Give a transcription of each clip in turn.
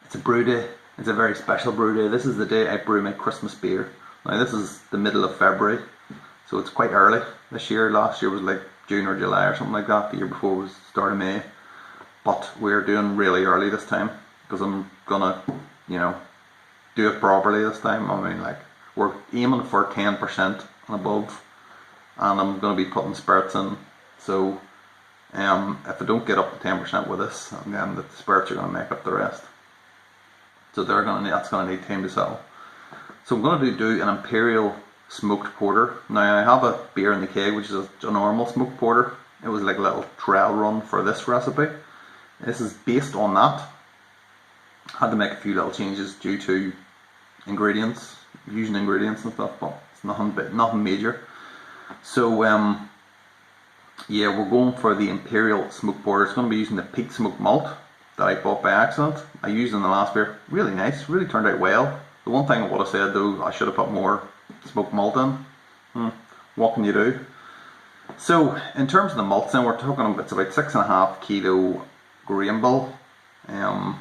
It's a brew day. It's a very special brew day. This is the day I brew my Christmas beer. Now this is the middle of February, so it's quite early this year. Last year was like June or July or something like that. The year before was start of May. But we're doing really early this time because I'm gonna, you know, do it properly this time. I mean, like, we're aiming for 10% and above, and I'm gonna be putting spirits in. So if I don't get up to 10% with this, then the spirits are gonna make up the rest. So that's gonna need time to settle. So I'm gonna do an Imperial smoked porter. Now I have a beer in the keg which is a normal smoked porter. It was like a little trial run for this recipe. This is based on that. Had to make a few little changes due to ingredients, using ingredients and stuff, but it's nothing major. So yeah, we're going for the Imperial smoked porter. It's going to be using the peat smoked malt that I bought by accident. I used in the last beer. Really nice, really turned out well. The one thing I would have said though, I should have put more smoked malt in. What can you do? So in terms of the malts, then we're talking it's about 6.5 kilo grain bill, and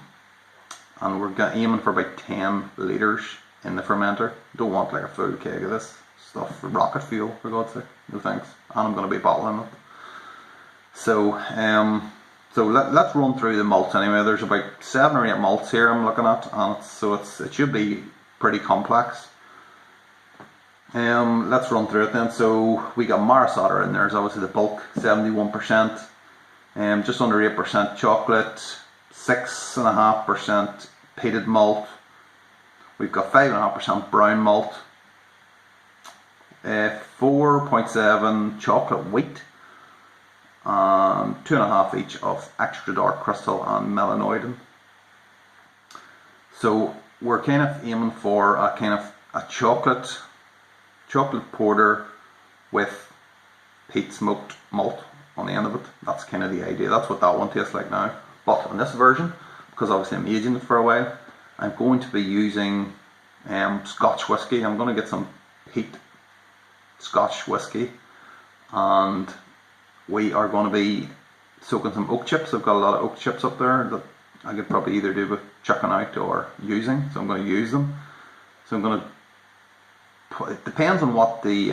we're aiming for about 10 litres in the fermenter. Don't want like a full keg of this stuff for rocket fuel, for God's sake. No thanks. And I'm going to be bottling it. So let's run through the malts anyway. There's about 7 or 8 malts here I'm looking at, and it should be pretty complex. Let's run through it then. So we got Maris Otter in there, is obviously the bulk, 71%. Just under 8% chocolate, 6.5% peated malt. We've got 5.5% brown malt, 4.7 chocolate wheat, and 2.5 each of extra dark crystal and melanoidin. So we're kind of aiming for a chocolate porter with peat smoked malt on the end of it. That's kind of the idea. That's what that one tastes like now. But in this version, because obviously I'm aging it for a while, I'm going to be using Scotch whiskey. I'm going to get some peat Scotch whiskey, and we are going to be soaking some oak chips. I've got a lot of oak chips up there that I could probably either do with chucking out or using, so I'm going to use them. So I'm going to put, it depends on what the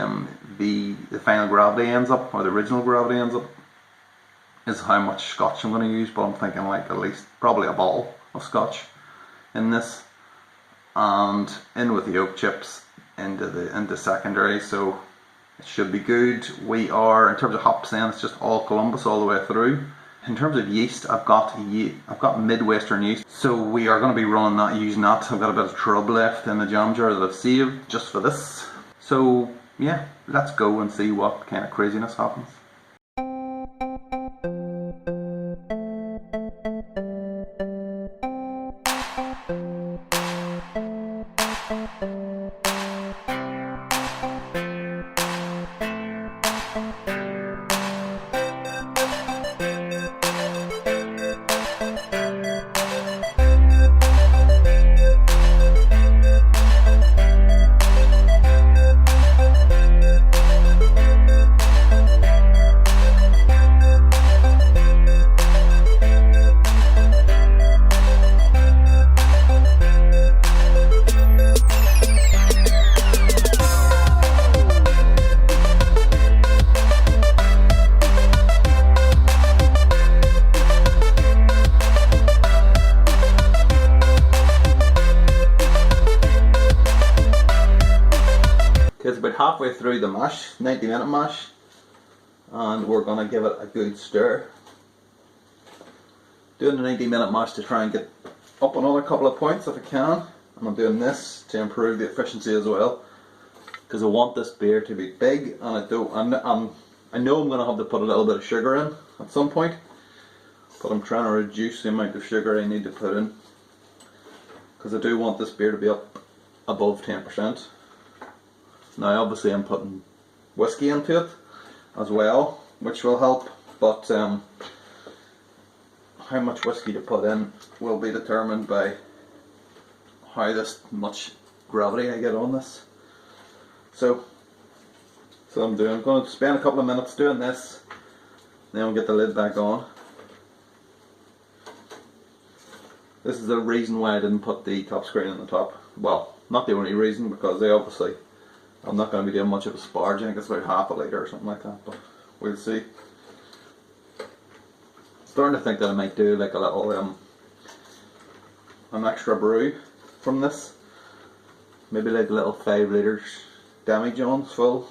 final gravity ends up, or the original gravity ends up, is how much scotch I'm going to use. But I'm thinking like at least probably a bottle of scotch in this, and in with the oak chips into secondary. So it should be good. We are, in terms of hops then, it's just all Columbus all the way through. In terms of yeast, I've got Midwestern yeast, so we are going to be running that, using that. I've got a bit of trouble left in the jam jar that I've saved just for this. So yeah, let's go and see what kind of craziness happens. It's about halfway through the mash, 90-minute mash, and we're going to give it a good stir. Doing the 90-minute mash to try and get up another couple of points if I can, and I'm doing this to improve the efficiency as well, because I want this beer to be big, and I know I'm going to have to put a little bit of sugar in at some point, but I'm trying to reduce the amount of sugar I need to put in, because I do want this beer to be up above 10%. Now obviously I'm putting whiskey into it as well, which will help, but how much whiskey to put in will be determined by how much gravity I get on this. So I'm going to spend a couple of minutes doing this, then we'll get the lid back on. This is the reason why I didn't put the top screen on the top. Well, not the only reason, because they obviously, I'm not going to be doing much of a sparge. I think it's about half a litre or something like that, but we'll see. Starting to think that I might do like a little an extra brew from this. Maybe like a little 5 litres demi-johns full.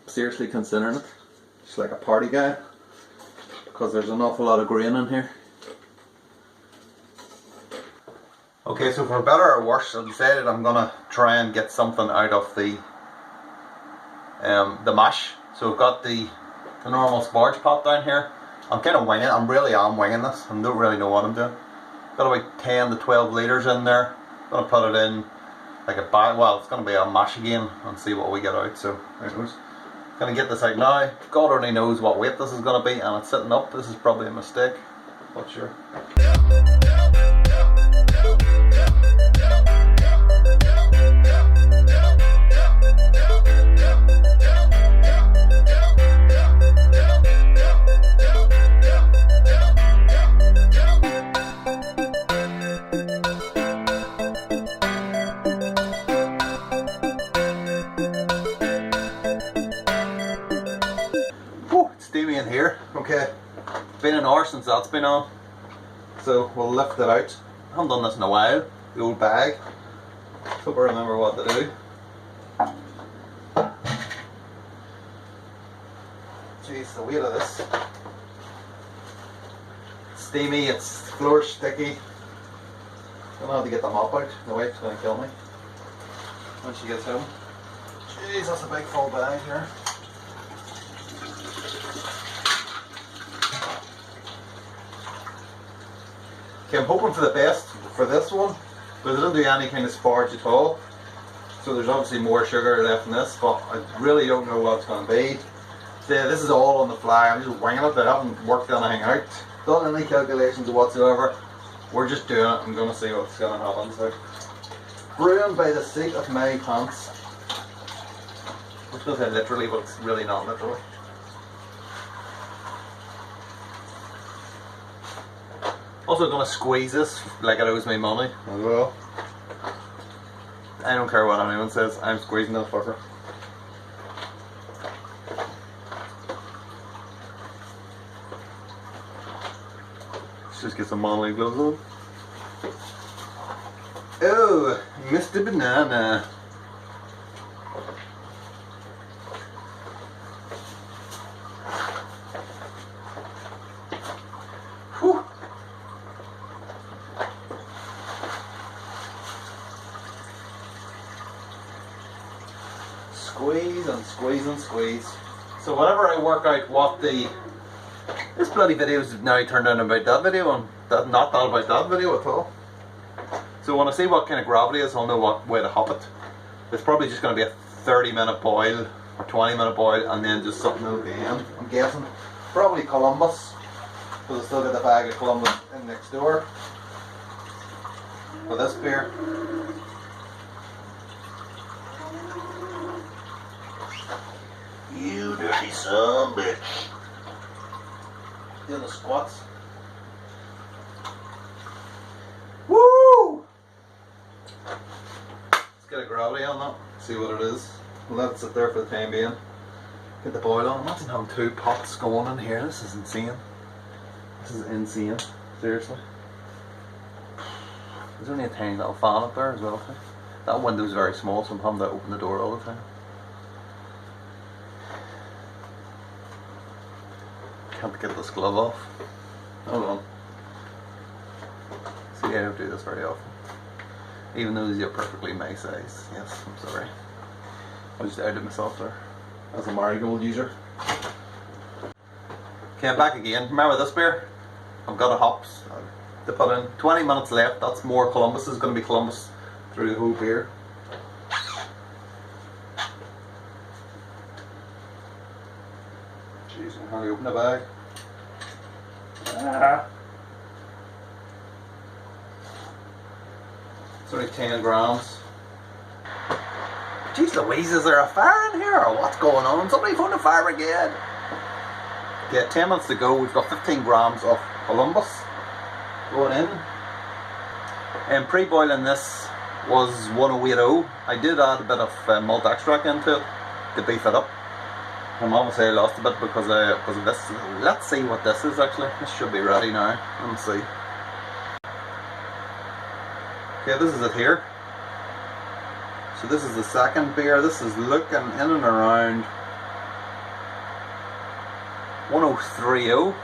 Seriously considering it. Just like a parti-gyle, because there's an awful lot of grain in here. Okay, so for better or worse, I've decided I'm gonna try and get something out of the mash. So I've got the normal sparge pot down here. I'm kind of winging. I'm winging this. I don't really know what I'm doing. Got about 10 to 12 litres in there. Gonna put it in like a bag. Well, it's gonna be a mash again and see what we get out. So there goes. Gonna get this out now. God only knows what weight this is gonna be, and it's sitting up. This is probably a mistake, but sure. Steamy in here. Okay, been an hour since that's been on, so we'll lift it out. I haven't done this in a while. The old bag. Hope I remember what to do. Jeez, the weight of this. Steamy, it's floor sticky. Don't know how to get the mop out. The wife's gonna kill me when she gets home. Jeez, that's a big full bag here. Okay, I'm hoping for the best for this one, but I didn't do any kind of sparge at all. So there's obviously more sugar left in this, but I really don't know what it's going to be. So this is all on the fly. I'm just winging it. I haven't worked anything out, done any calculations whatsoever. We're just doing it. I'm going to see what's going to happen. So, brewing by the seat of my pants. I was going to say literally, but it's really not literally. Also going to squeeze this like it owes me money as well. I don't care what anyone says, I'm squeezing that fucker. Let's just get some manly gloves on. Oh, Mr. Banana. Whew. Squeeze and squeeze and squeeze. So whenever I work out what the... This bloody video is now turned out about that video and not that about that video at all. So when I see what kind of gravity is, I'll know what way to hop it. It's probably just going to be a 30-minute boil or 20-minute boil and then just something at the end. I'm guessing probably Columbus, because I still got the bag of Columbus in next door for this beer. You dirty son of a bitch. Doing the squats. Woo! Let's get a gravity on that, see what it is. We'll let it sit there for the time being. Get the boil on. Imagine having 2 pots going in here. This is insane. This is insane. Seriously. There's only a tiny little fan up there as well. That window's very small, so I'm having to open the door all the time. Can't get this glove off. Hold on. See, I don't do this very often. Even though these are perfectly my size. Yes, I'm sorry. I just outed myself there as a marigold user. Okay, I'm back again. Remember this beer? I've got a hops to put in. 20 minutes left. That's more Columbus. This is going to be Columbus through the whole beer. Jeez, how do you open the bag? It's only 10 grams. Jeez Louise, is there a fire in here or what's going on? Somebody phone the fire brigade. Yeah, 10 minutes to go. We've got 15 grams of Columbus. going in. And pre-boiling this was 1080. I did add a bit of malt extract into it to beef it up. Obviously I lost a bit because of this. Let's see what this is actually. This should be ready now. Let's see. Okay, this is it here. So this is the second beer. This is looking in and around 1030.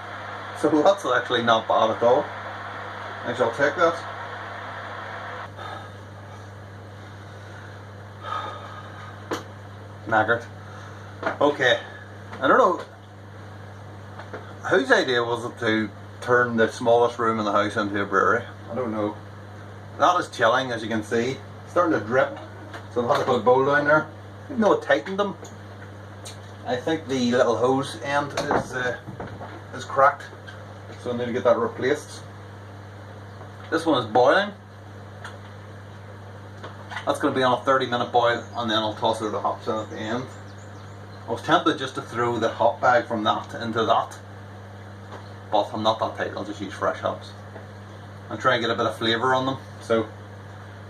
So that's actually not bad at all. I shall take that. Knackered. Okay, I don't know whose idea was it to turn the smallest room in the house into a brewery. I don't know. That is chilling, as you can see. It's starting to drip, so I've had to put a bowl down there. Even though it tightened them, I think the little hose end is cracked, so I need to get that replaced. This one is boiling. That's going to be on a 30-minute boil, and then I'll toss out the hops in at the end. I was tempted just to throw the hop bag from that into that, but I'm not that tight. I'll just use fresh hops and try and get a bit of flavour on them. So,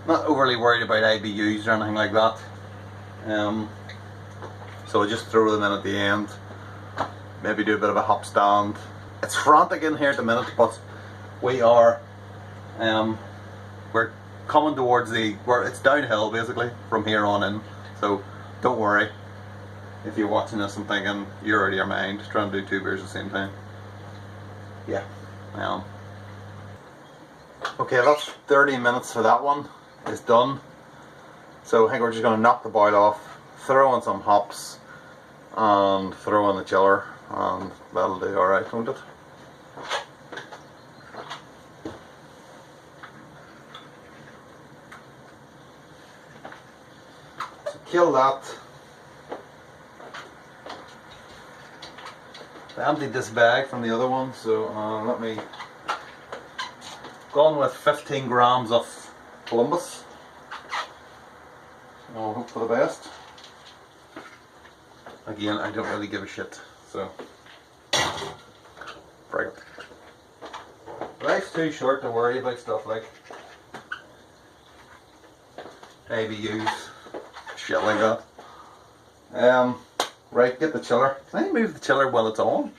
not overly worried about IBUs or anything like that. So I'll just throw them in at the end. Maybe do a bit of a hop stand. It's frantic in here at the minute, but we're coming towards it's downhill basically from here on in. So don't worry if you're watching this and thinking you're out of your mind trying to do 2 beers at the same time. Yeah, I am. Okay, that's 30 minutes for that one. It's done. So I think we're just going to knock the boil off, throw in some hops, and throw in the chiller, and that'll do alright, won't it? So kill that. I emptied this bag from the other one, so let me go on with 15 grams of Columbus. I'll hope for the best. Again, I don't really give a shit, so right. Life's too short to worry about stuff like IBUs, shit like that. Right, get the chiller. Can I move the chiller while it's on?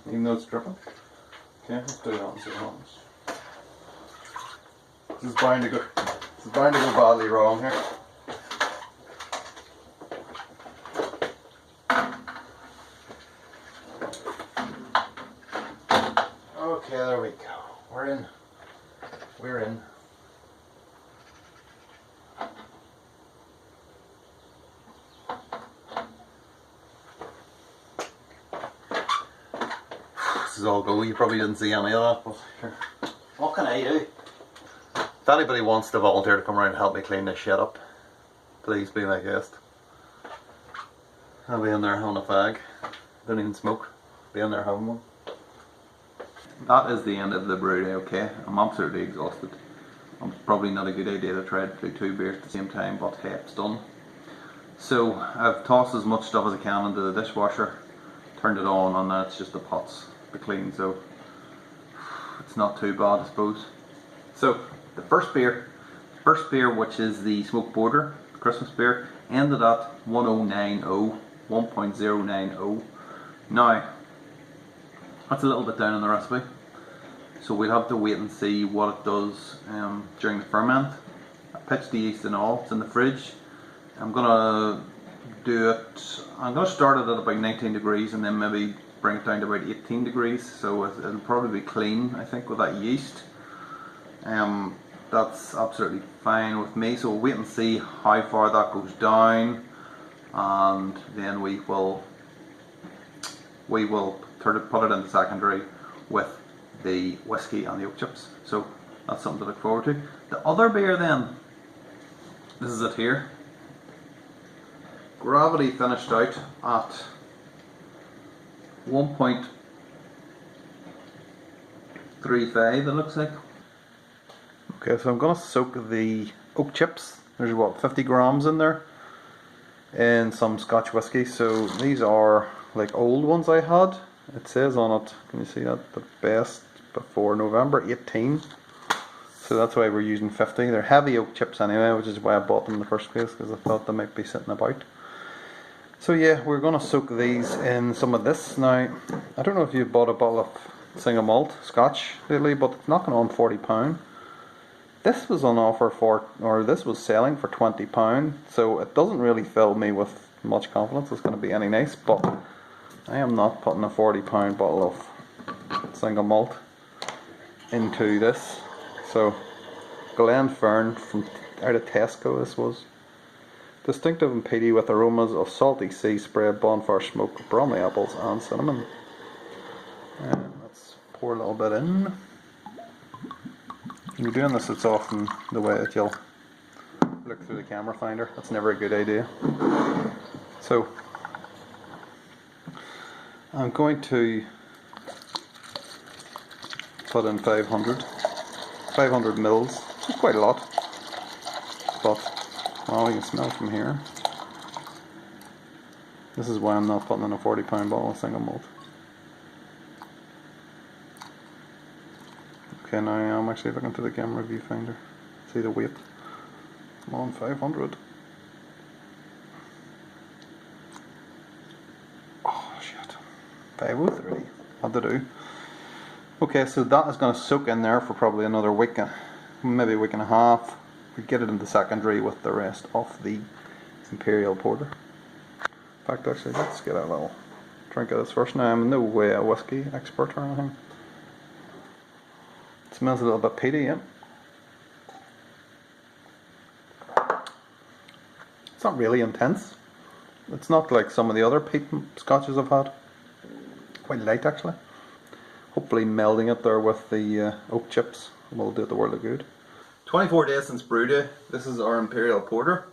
Even though it's dripping. Okay, let's do that and see what happens. This is bound to go badly wrong here. Okay, there we go. We're in. We're in. This is all go. You probably didn't see any of that, but here. What can I do? If anybody wants to volunteer to come around and help me clean this shit up, please be my guest. I'll be in there having a fag. Don't even smoke. Be in there having one. That is the end of the brew day, okay? I'm absolutely exhausted. It's probably not a good idea to try to do 2 beers at the same time, but hey, it's done. So, I've tossed as much stuff as I can into the dishwasher, turned it on, and now it's just the pots to clean, so it's not too bad, I suppose. So, the first beer, which is the Smoke Border Christmas beer, ended at 1090, 1.090. Now, that's a little bit down in the recipe, so we'll have to wait and see what it does during the ferment. I pitched the yeast and all, it's in the fridge. I'm gonna start it at about 19 degrees and then maybe bring it down to about 18 degrees, so it'll probably be clean, I think, with that yeast. That's absolutely fine with me, so we'll wait and see how far that goes down, and then we will put it in the secondary with the whiskey and the oak chips. So that's something to look forward to. The other beer then, this is it here. Gravity finished out at 1.35, it looks like. Okay, so I'm going to soak the oak chips. There's what, 50 grams in there, and some Scotch whiskey. So these are like old ones I had. It says on it, can you see that? The best before November 18. So that's why we're using 50. They're heavy oak chips anyway, which is why I bought them in the first place, because I thought they might be sitting about. So yeah, we're going to soak these in some of this. Now, I don't know if you've bought a bottle of single malt scotch lately, but it's knocking on £40. This was on offer for, or this was selling for £20, so it doesn't really fill me with much confidence it's going to be any nice, but I am not putting a £40 bottle of single malt into this. So, Glenfern from out of Tesco this was. Distinctive and peaty with aromas of salty sea spray, bonfire smoke, bromley apples and cinnamon. Let's pour a little bit in. When you're doing this, it's often the way that you'll look through the camera finder. That's never a good idea. So, I'm going to put in 500 mils. It's quite a lot, but well, you can smell it from here. This is why I'm not putting in a £40 bottle of single malt. Okay, now I am actually looking to the camera viewfinder. See the weight. Come on, 500. Oh shit. 503. Had to do. Okay, so that is going to soak in there for probably another week, maybe a week and a half. We get it into secondary with the rest of the Imperial porter. In fact, actually, let's get a little drink of this first. Now, I'm no way a whiskey expert or anything. It smells a little bit peaty, yeah. It's not really intense. It's not like some of the other peat scotches I've had. Quite light, actually. Hopefully melding it there with the oak chips will do it the world of good. 24 days since brew day. This is our Imperial porter.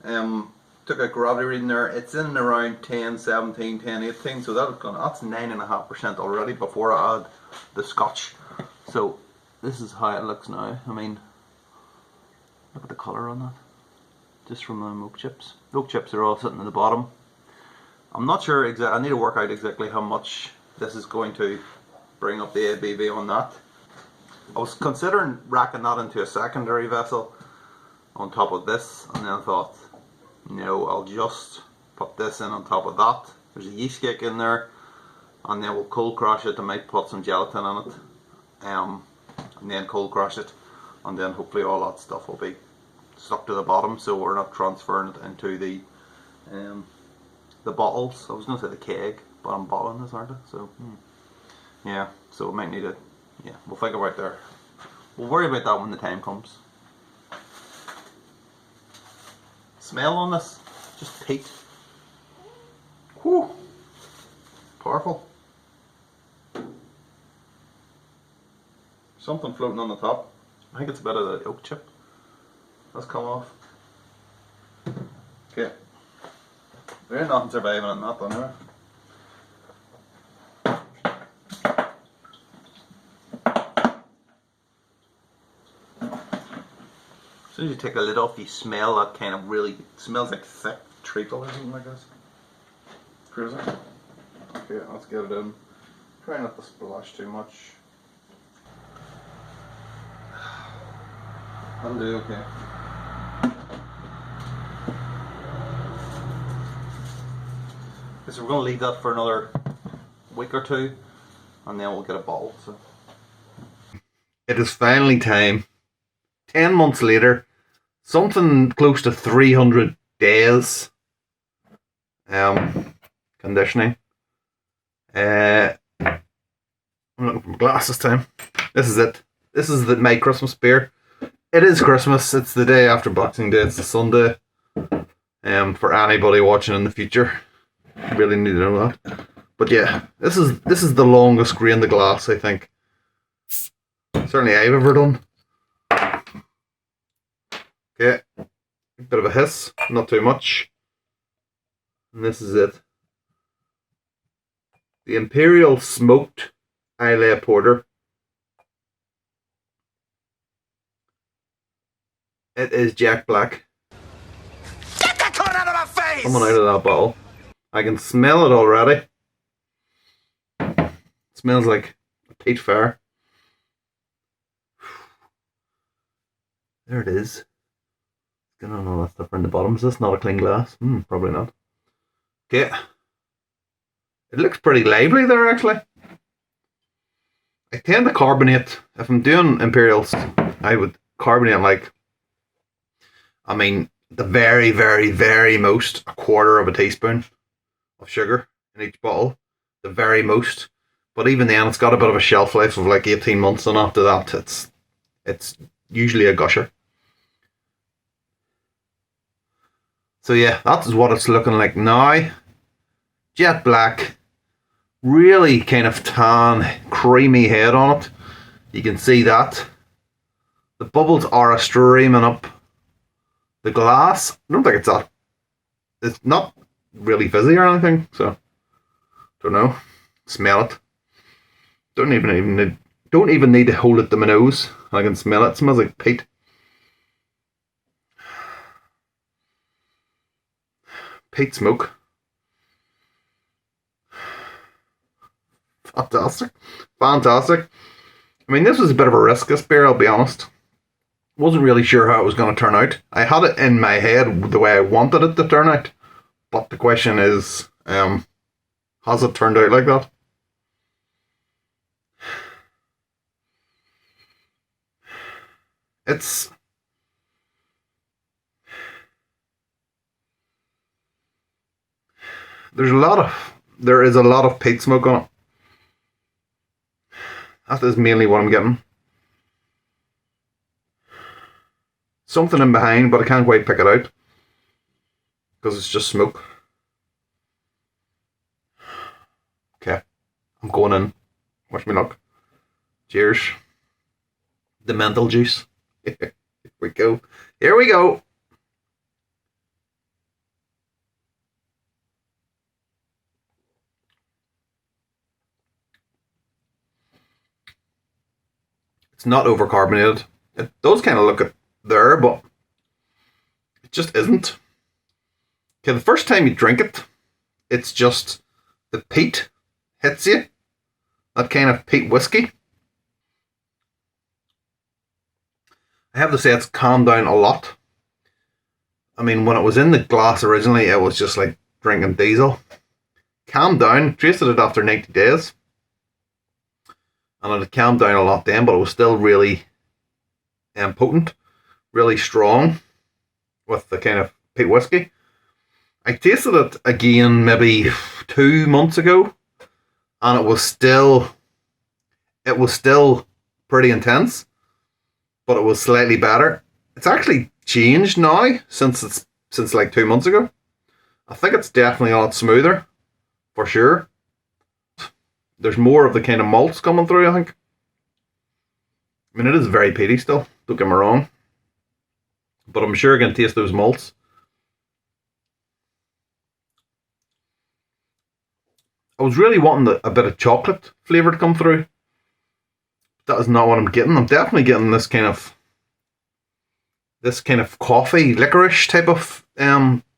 Took a gravity reading there. It's in around 10, 17, 10, 18. So that's 9.5% already before I add the scotch. So this is how it looks now. I mean, look at the colour on that. Just from the oak chips. The oak chips are all sitting at the bottom. I'm not sure exactly. I need to work out exactly how much this is going to bring up the ABV on that. I was considering racking that into a secondary vessel on top of this, and then I thought, no, I'll just put this in on top of that. There's a yeast cake in there, and then we'll cold crush it. I might put some gelatin in it, and then cold crush it, and then hopefully all that stuff will be stuck to the bottom, so we're not transferring it into the bottles. I was going to say the keg, but I'm bottling this, aren't I? So yeah, so we might need it. Yeah, we'll think about there. We'll worry about that when the time comes. Smell on this, just peat. Whew, powerful. Something floating on the top. I think it's a bit of the oak chip that's come off. Okay, there ain't nothing surviving in that one, anyway. As soon as you take the lid off, you smell that kind of really, smells like thick treacle or something like this. Crazy. Okay, let's get it in. Try not to splash too much. That'll do okay. So we're going to leave that for another week or two, and then we'll get a bottle. So it is finally time. 10 months later, something close to 300 days conditioning. I'm looking for my glass this time. This is it. This is my Christmas beer. It is Christmas. It's the day after Boxing Day. It's the Sunday. For anybody watching in the future, you really need to know that. But yeah, this is the longest grain the glass, I think. Certainly I've ever done. Okay, a bit of a hiss, not too much. And this is it. The Imperial smoked Islay porter. It is Jack Black. Get that corn out of my face! Coming out of that bottle. I can smell it already. It smells like a peat fire. There it is. Getting on all that stuff around the bottom. Is this not a clean glass? Probably not. Okay. It looks pretty lively there, actually. I tend to carbonate. If I'm doing Imperials, I would carbonate like, I mean, the very, very, very most, a quarter of a teaspoon of sugar in each bottle. The very most. But even then, it's got a bit of a shelf life of like 18 months, and after that, it's usually a gusher. So yeah, that's what it's looking like now. Jet black. Really kind of tan, creamy head on it. You can see that. The bubbles are streaming up the glass. I don't think it's that. It's not really fizzy or anything, so don't know. Smell it. Don't even need to hold it to my nose. I can smell it. It smells like peat. Peat smoke. Fantastic. Fantastic. I mean, this was a bit of a risk, this beer, I'll be honest. Wasn't really sure how it was going to turn out. I had it in my head the way I wanted it to turn out. But the question is, has it turned out like that? It's... there is a lot of peat smoke on it. That is mainly what I'm getting. Something in behind, but I can't quite pick it out. Because it's just smoke. Okay. I'm going in. Wish me luck. Cheers. The mental juice. Here we go. Here we go. It's not overcarbonated. It does kind of look it there, but it just isn't. Okay, the first time you drink it, it's just the peat hits you. That kind of peat whiskey. I have to say it's calmed down a lot. I mean, when it was in the glass originally, it was just like drinking diesel. Calmed down, tasted it after 90 days. And it had calmed down a lot then, but it was still really potent, really strong with the kind of peat whiskey. I tasted it again maybe 2 months ago, and it was still pretty intense, but it was slightly better. It's actually changed now since like 2 months ago. I think it's definitely a lot smoother, for sure. There's more of the kind of malts coming through, I think. I mean, it is very peaty still, don't get me wrong. But I'm sure I can taste those malts. I was really wanting a bit of chocolate flavour to come through. That is not what I'm getting. I'm definitely getting this kind of coffee, licorice type of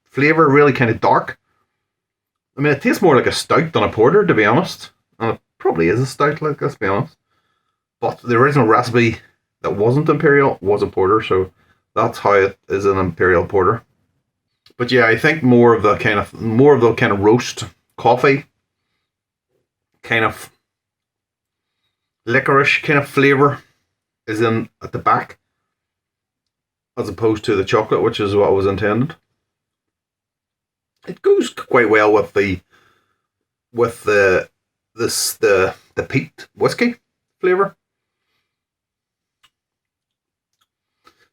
flavour, really kind of dark. I mean, it tastes more like a stout than a porter, to be honest. And it probably is a stout, like, let's be honest. But the original recipe that wasn't Imperial was a porter, so that's how it is an Imperial porter. But yeah, I think more of the kind of roast coffee, kind of licorice kind of flavour is in at the back, as opposed to the chocolate, which is what was intended. It goes quite well with the peat whiskey flavour.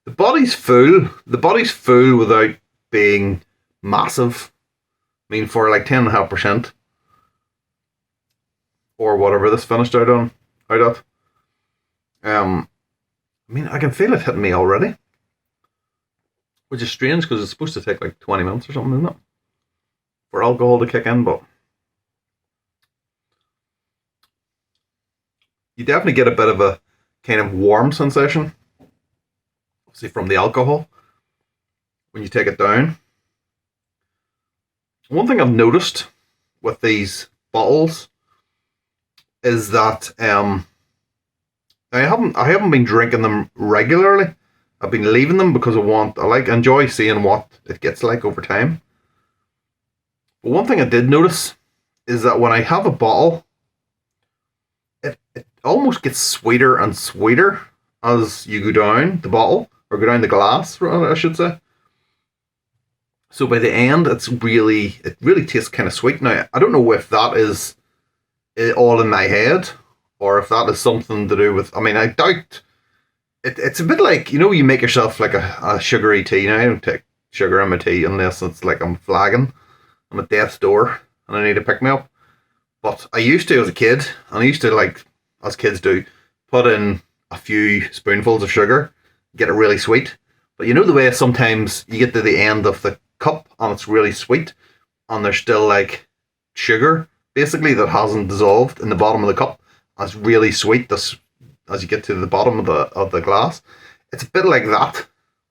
The body's full. The body's full without being massive. I mean, for like 10.5%. Or whatever this finished out at. I mean, I can feel it hitting me already. Which is strange because it's supposed to take like 20 minutes or something, isn't it? For alcohol to kick in, but you definitely get a bit of a kind of warm sensation. See, from the alcohol when you take it down. One thing I've noticed with these bottles is that I haven't been drinking them regularly. I've been leaving them because I enjoy seeing what it gets like over time. But one thing I did notice is that when I have a bottle, it almost gets sweeter and sweeter as you go down the bottle, or go down the glass, I should say. So by the end, it really tastes kind of sweet. Now, I don't know if that is all in my head, or if that is something to do with, I mean, I doubt, it's a bit like, you make yourself like a sugary tea. Now, I don't take sugar in my tea unless it's like I'm flagging, I'm at death's door, and I need to pick me up. But I used to as a kid, and I used to, like, as kids do, put in a few spoonfuls of sugar, get it really sweet. But you know the way sometimes you get to the end of the cup and it's really sweet, and there's still like sugar basically that hasn't dissolved in the bottom of the cup. And it's really sweet as you get to the bottom of the glass. It's a bit like that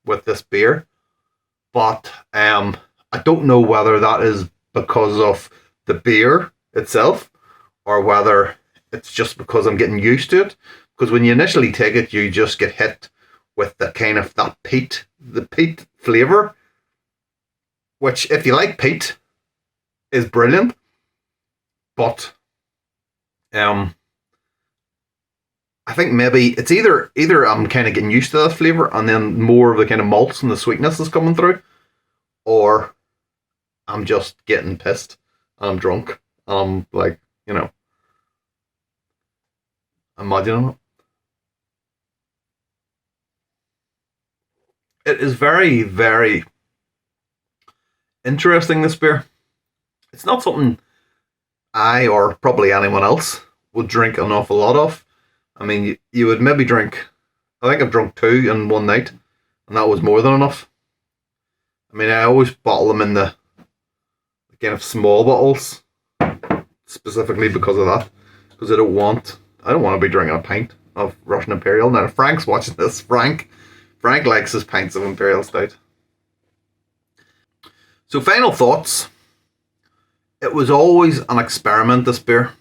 with this beer, but I don't know whether that is because of the beer itself, or whether it's just because I'm getting used to it. Because when you initially take it, you just get hit with the kind of the peat flavour, which, if you like peat, is brilliant. But I think maybe it's either I'm kind of getting used to that flavour, and then more of the kind of malts and the sweetness is coming through, or I'm just getting pissed and I'm drunk and I'm like, imagining it. It is very, very interesting, this beer. It's not something I, or probably anyone else, would drink an awful lot of. I mean, you would maybe drink, I think I've drunk 2 in one night, and that was more than enough. I mean, I always bottle them in the kind of small bottles, specifically because of that. Because I don't want to be drinking a pint of Russian Imperial. Now, if Frank's watching this, Frank likes his pints of Imperial Stout. So, final thoughts. It was always an experiment, this beer.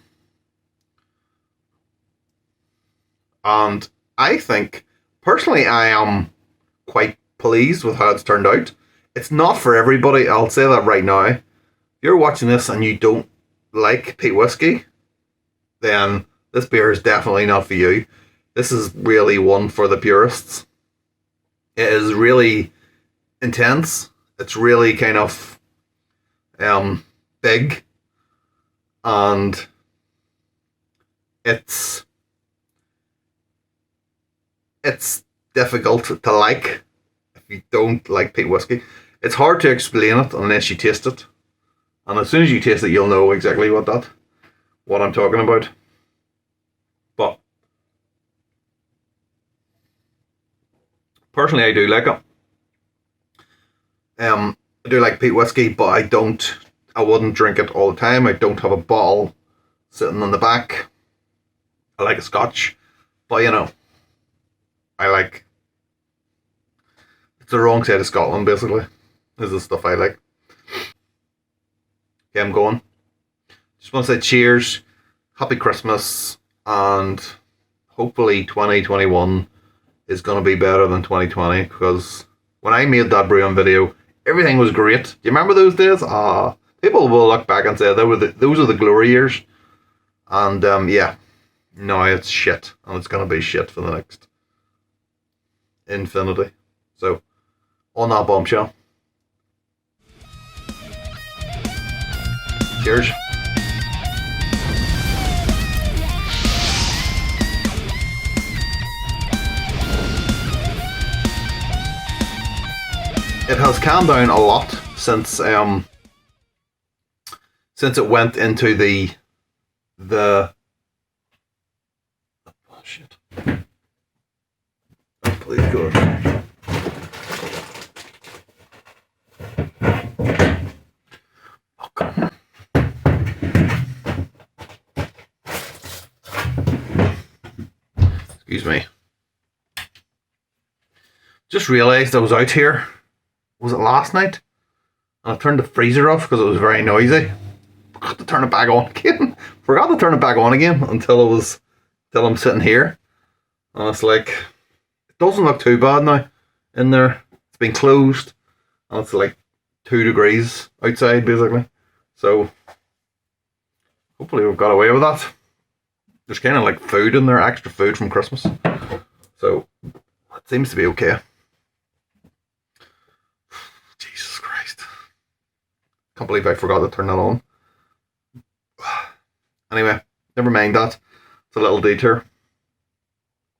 And I think, personally, I am quite pleased with how it's turned out. It's not for everybody, I'll say that right now. If you're watching this and you don't like peat whiskey, then this beer is definitely not for you. This is really one for the purists. It is really intense. It's really kind of big, and it's difficult to like if you don't like peat whiskey. It's hard to explain it unless you taste it, and as soon as you taste it, you'll know exactly what I'm talking about. But personally, I do like it. I do like peat whiskey, but I wouldn't drink it all the time. I don't have a bottle sitting on the back. I like a scotch, but I like, it's the wrong side of Scotland, basically. This is the stuff I like. Okay, I'm going. Just want to say cheers, happy Christmas, and hopefully 2021 is going to be better than 2020, because when I made that brewing video, everything was great. Do you remember those days? People will look back and say those are the glory years. And yeah, no, it's shit, and it's going to be shit for the next infinity. So, on that bombshell, cheers. It has calmed down a lot since it went into the oh shit. Oh, please God. Okay. Excuse me. Just realised I was out here. Was it last night? And I turned the freezer off because it was very noisy. Forgot to turn it back on again. Until I'm sitting here. And it's like, it doesn't look too bad now. in there. It's been closed, and it's like 2 degrees outside basically. So hopefully we've got away with that. There's kind of like food in there, extra food from Christmas. So it seems to be okay. Jesus Christ. Can't believe I forgot to turn that on. Anyway, never mind that. It's a little detour.